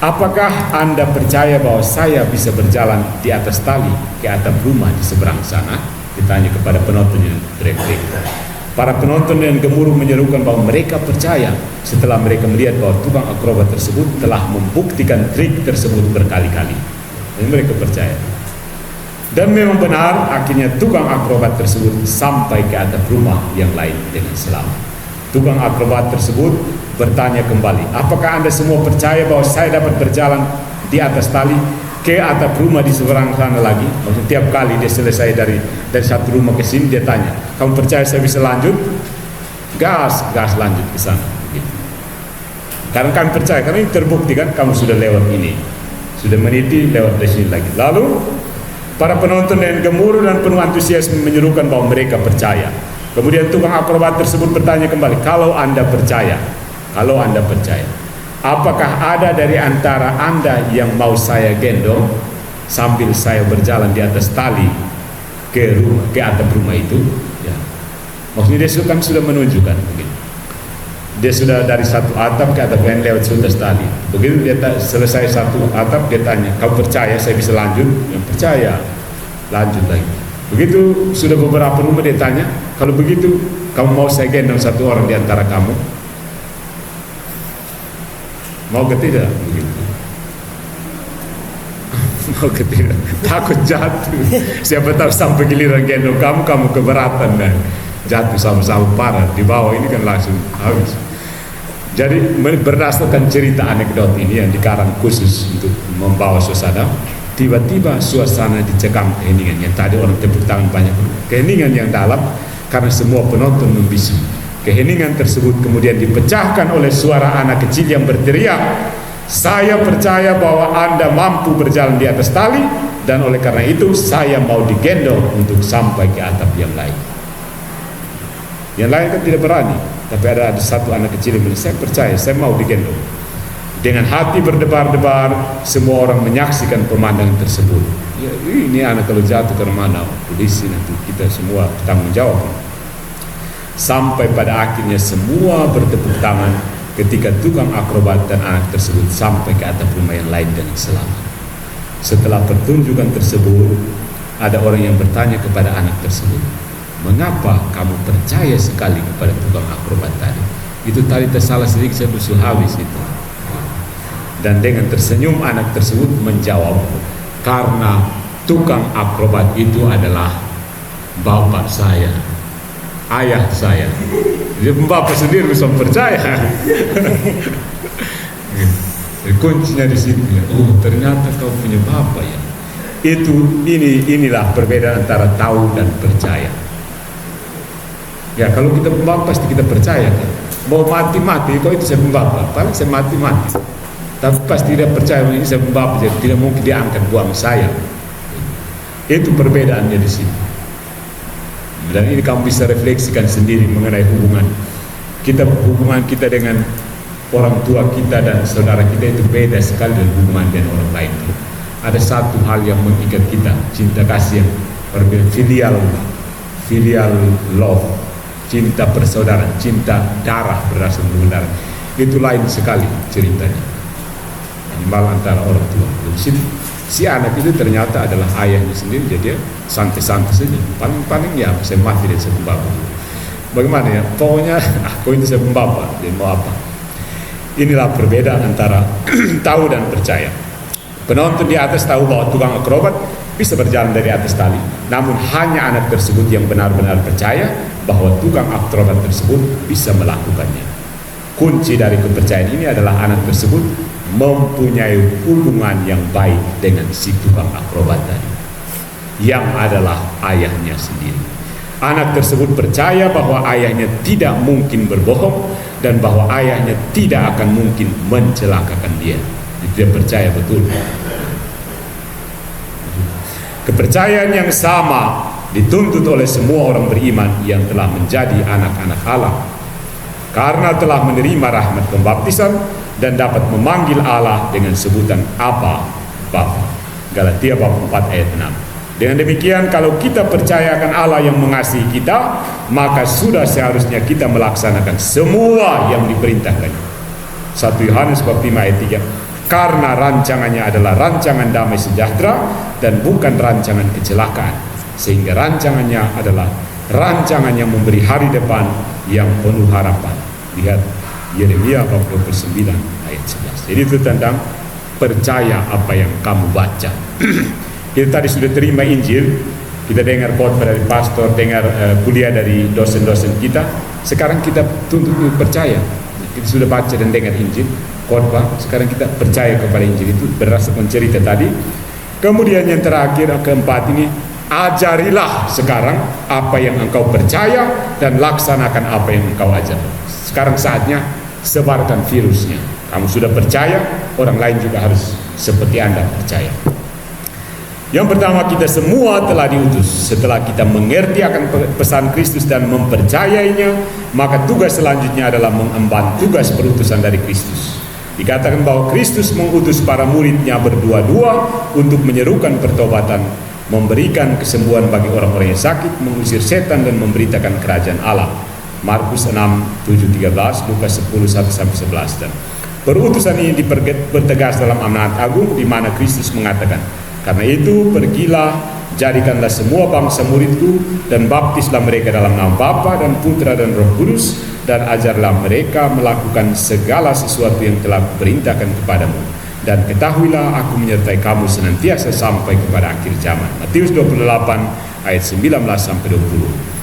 Apakah Anda percaya bahwa saya bisa berjalan di atas tali ke atap rumah di seberang sana? Ditanya kepada penonton yang teriak-teriak. Para penonton yang gemuruh menyerukan bahwa mereka percaya setelah mereka melihat bahwa tukang akrobat tersebut telah membuktikan trik tersebut berkali-kali. Dan mereka percaya. Dan memang benar, akhirnya tukang akrobat tersebut sampai ke atap rumah yang lain dengan selamat. Tukang akrobat tersebut bertanya kembali, apakah Anda semua percaya bahwa saya dapat berjalan di atas tali ke atap rumah di seberang sana lagi? Maksudnya tiap kali dia selesai dari satu rumah ke sini, dia tanya, kamu percaya saya bisa lanjut? Gas lanjut ke sana. Gitu. Karena kami percaya, karena ini terbukti kan, kamu sudah lewat ini, sudah meniti lewat dari sini lagi. Lalu para penonton yang gemuruh dan penuh antusias menyerukan bahwa mereka percaya. Kemudian tukang akrobat tersebut bertanya kembali, kalau Anda percaya, apakah ada dari antara Anda yang mau saya gendong sambil saya berjalan di atas tali ke atap rumah itu? Ya. Maksudnya dia sudah menunjukkan begitu. Dia sudah dari satu atap ke atap lain lewat atas tali. Begitu dia selesai satu atap, dia tanya, kamu percaya saya bisa lanjut? Yang percaya, lanjut lagi. Begitu sudah beberapa rumah, dia tanya, kalau begitu kamu mau saya gendong satu orang di antara kamu? Mau ke tidak? Begitu. Mau ke tidak? Takut jatuh. Siapa tahu sampai giliran gendong kamu keberatan dan jatuh sama-sama parah. Di bawah ini kan langsung habis. Jadi berdasarkan cerita anekdot ini yang dikarang khusus untuk membawa suasana, tiba-tiba suasana dicekam keheningan. Yang tadi orang tepuk tangan banyak, keheningan yang dalam karena semua penonton membisu. Keheningan tersebut kemudian dipecahkan oleh suara anak kecil yang berteriak, saya percaya bahwa Anda mampu berjalan di atas tali, dan oleh karena itu saya mau digendong untuk sampai ke atap yang lain. Yang lain kan tidak berani, tapi ada satu anak kecil yang bilang, saya percaya, saya mau digendong. Dengan hati berdebar-debar, semua orang menyaksikan pemandangan tersebut. Ya, ini anak kalau jatuh ke mana, polisi nanti kita semua tanggung jawab. Sampai pada akhirnya semua bertepuk tangan ketika tukang akrobat dan anak tersebut sampai ke atap rumah yang lain dengan selamat. Setelah pertunjukan tersebut, ada orang yang bertanya kepada anak tersebut, mengapa kamu percaya sekali kepada tukang akrobat tadi? Itu tadi tersalah sedikit, saya bersuh habis itu. Dan dengan tersenyum anak tersebut menjawab, karena tukang akrobat itu adalah bapak saya, ayah saya. Jadi bapak sendiri bisa percaya. Kuncinya di situ. Oh, ternyata kau punya bapak ya. Inilah perbedaan antara tahu dan percaya. Ya, kalau kita pembapak pasti kita percaya kan. Mau mati-mati, kok itu saya pembapak, paling saya mati-mati. Tapi pasti tidak percaya ini saya pembapak, jadi tidak mungkin diangkat buang saya. Itu perbedaannya di sini. Dan ini kamu bisa refleksikan sendiri mengenai hubungan kita dengan orang tua kita dan saudara kita, itu beda sekali dengan hubungan dengan orang lain. Ada satu hal yang mengikat kita, cinta kasih yang berbeda, filial love, cinta persaudaraan, cinta darah berdasarkan hubungan darah. Itu lain sekali ceritanya. Malah antara orang tua. Si anak itu ternyata adalah ayahnya sendiri, jadi dia santai-santai saja. Paling ya saya mati dan saya pembapak. Bagaimana ya? Pokoknya aku itu saya pembapak. Dia mau apa? Inilah perbedaan antara tahu dan percaya. Penonton di atas tahu bahwa tukang akrobat bisa berjalan dari atas tali, namun hanya anak tersebut yang benar-benar percaya bahwa tukang akrobat tersebut bisa melakukannya. Kunci dari kepercayaan ini adalah anak tersebut mempunyai hubungan yang baik dengan si tukang akrobat tadi, yang adalah ayahnya sendiri. Anak tersebut percaya bahwa ayahnya tidak mungkin berbohong dan bahwa ayahnya tidak akan mungkin mencelakakan dia. Dia percaya betul. Kepercayaan yang sama dituntut oleh semua orang beriman yang telah menjadi anak-anak Allah, karena telah menerima rahmat pembaptisan dan dapat memanggil Allah dengan sebutan Aba, Bapa. Galatia bab 4 ayat 6. Dengan demikian, kalau kita percaya akan Allah yang mengasihi kita, maka sudah seharusnya kita melaksanakan semua yang diperintahkan. 1 Yohanes bab 5 ayat 3. Karena rancangannya adalah rancangan damai sejahtera dan bukan rancangan kecelakaan, sehingga rancangannya adalah rancangan yang memberi hari depan yang penuh harapan. Lihat Yeremia bab 29 ayat 11. Jadi itu tentang percaya apa yang kamu baca. Kita tadi sudah terima Injil, kita dengar khotbah dari pastor, dengar kuliah dari dosen-dosen kita. Sekarang kita tuntut percaya. Kita sudah baca dan dengar Injil, khotbah. Sekarang kita percaya kepada Injil itu berdasarkan cerita tadi. Kemudian yang terakhir, keempat ini, ajarilah sekarang apa yang engkau percaya dan laksanakan apa yang engkau ajar. Sekarang saatnya sebarkan virusnya. Kamu sudah percaya, orang lain juga harus seperti Anda percaya. Yang pertama, kita semua telah diutus. Setelah kita mengerti akan pesan Kristus dan mempercayainya, maka tugas selanjutnya adalah mengemban tugas perutusan dari Kristus. Dikatakan bahwa Kristus mengutus para muridnya berdua-dua untuk menyerukan pertobatan, memberikan kesembuhan bagi orang-orang yang sakit, mengusir setan dan memberitakan kerajaan Allah. Markus 6, 7-13, Lukas 10, 1-11. Dan perutusan ini dipertegas dalam amanat agung di mana Kristus mengatakan, karena itu pergilah, jadikanlah semua bangsa muridku dan baptislah mereka dalam nama Bapa dan Putra dan Roh Kudus, dan ajarlah mereka melakukan segala sesuatu yang telah kuperintahkan kepadamu. Dan ketahuilah aku menyertai kamu senantiasa sampai kepada akhir zaman. Matius 28 ayat 19-20.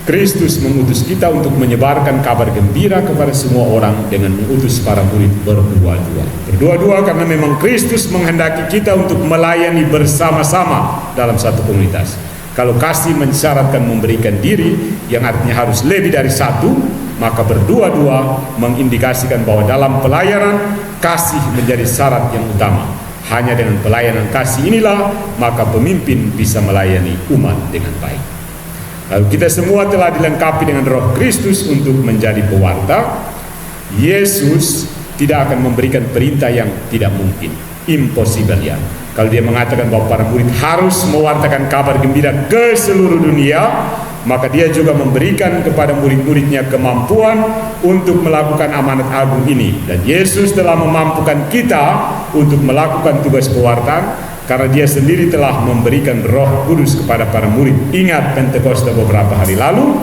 Kristus mengutus kita untuk menyebarkan kabar gembira kepada semua orang dengan mengutus para murid berdua-dua. Berdua-dua karena memang Kristus menghendaki kita untuk melayani bersama-sama dalam satu komunitas. Kalau kasih mensyaratkan memberikan diri, yang artinya harus lebih dari satu, maka berdua-dua mengindikasikan bahwa dalam pelayanan kasih menjadi syarat yang utama. Hanya dengan pelayanan kasih inilah maka pemimpin bisa melayani umat dengan baik. Lalu kita semua telah dilengkapi dengan Roh Kristus untuk menjadi pewarta. Yesus tidak akan memberikan perintah yang tidak mungkin, impossible ya. Kalau dia mengatakan bahwa para murid harus mewartakan kabar gembira ke seluruh dunia, maka dia juga memberikan kepada murid-muridnya kemampuan untuk melakukan amanat agung ini. Dan Yesus telah memampukan kita untuk melakukan tugas pewartaan, karena dia sendiri telah memberikan Roh Kudus kepada para murid. Ingat Pentakosta beberapa hari lalu,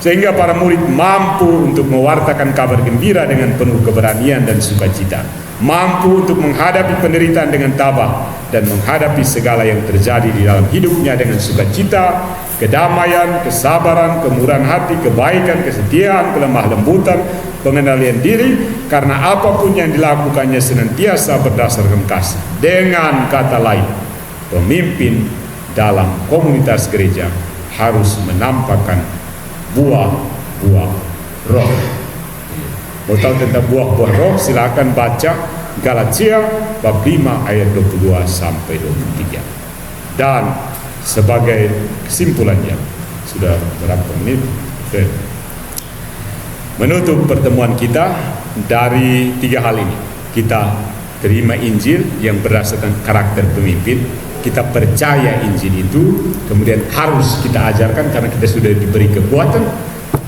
sehingga para murid mampu untuk mewartakan kabar gembira dengan penuh keberanian dan sukacita, mampu untuk menghadapi penderitaan dengan tabah dan menghadapi segala yang terjadi di dalam hidupnya dengan sukacita, kedamaian, kesabaran, kemurahan hati, kebaikan, kesetiaan, kelemah lembutan, pengendalian diri. Karena apapun yang dilakukannya senantiasa berdasarkan kasih. Dengan kata lain, pemimpin dalam komunitas gereja harus menampakkan buah-buah roh. Mau tahu tentang buah-buah roh, silakan baca Galatia bab 5 ayat 22-23. Dan sebagai kesimpulannya, sudah berapa menit? Menutup pertemuan kita dari 3 hal ini. Kita terima Injil yang berdasarkan karakter pemimpin, kita percaya Injil itu, kemudian harus kita ajarkan karena kita sudah diberi kekuatan.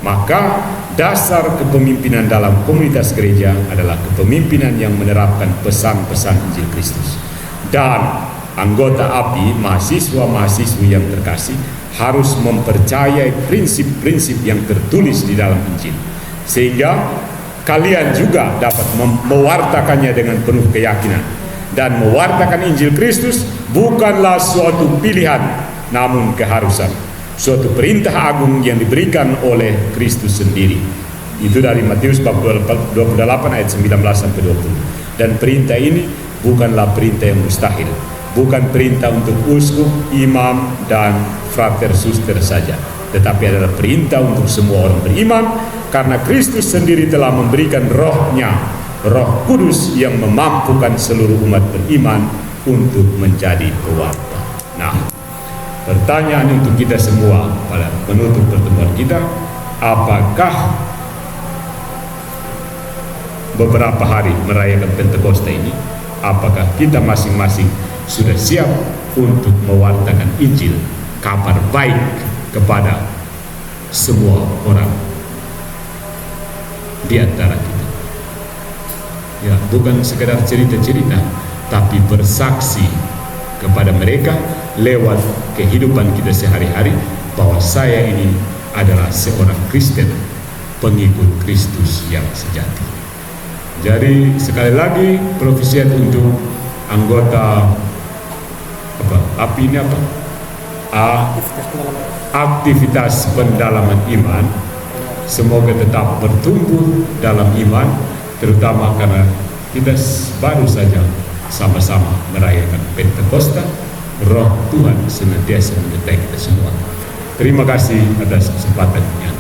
Maka dasar kepemimpinan dalam komunitas gereja adalah kepemimpinan yang menerapkan pesan-pesan Injil Kristus. Dan anggota API, mahasiswa-mahasiswi yang terkasih, harus mempercayai prinsip-prinsip yang tertulis di dalam Injil, sehingga kalian juga dapat mewartakannya dengan penuh keyakinan. Dan mewartakan Injil Kristus bukanlah suatu pilihan, namun keharusan, suatu perintah agung yang diberikan oleh Kristus sendiri. Itu dari Matius bab 28 ayat 19-20. Dan perintah ini bukanlah perintah yang mustahil, bukan perintah untuk uskup, imam, dan frater suster saja, tetapi adalah perintah untuk semua orang beriman, karena Kristus sendiri telah memberikan Roh-Nya, Roh Kudus yang memampukan seluruh umat beriman untuk menjadi pewarta. Nah, pertanyaan untuk kita semua pada penutup pertemuan kita, apakah beberapa hari merayakan Pentakosta ini, apakah kita masing-masing sudah siap untuk mewartakan Injil, kabar baik kepada semua orang di antara kita. Ya, bukan sekedar cerita-cerita, tapi bersaksi kepada mereka lewat kehidupan kita sehari-hari bahwa saya ini adalah seorang Kristen, pengikut Kristus yang sejati. Jadi sekali lagi profesiat untuk anggota aktivitas pendalaman iman, semoga tetap bertumbuh dalam iman, terutama karena kita baru saja sama-sama merayakan Pentakosta. Roh Tuhan senantiasa menyertai kita semua. Terima kasih atas kesempatan yang